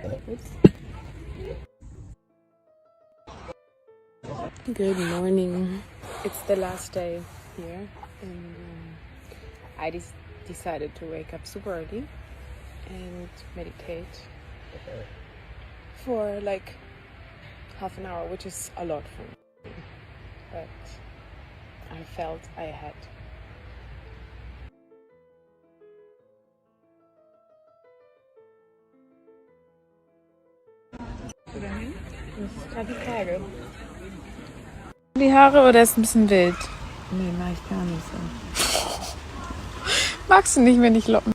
Oops. Good morning. It's the last day here, and I decided to wake up super early and meditate for like half an hour, which is a lot for me, but I felt I had. Das ist gerade die Frage. Die Haare oder ist ein bisschen wild? Nee, mach ich gar nicht so. Magst du nicht, wenn ich Locken?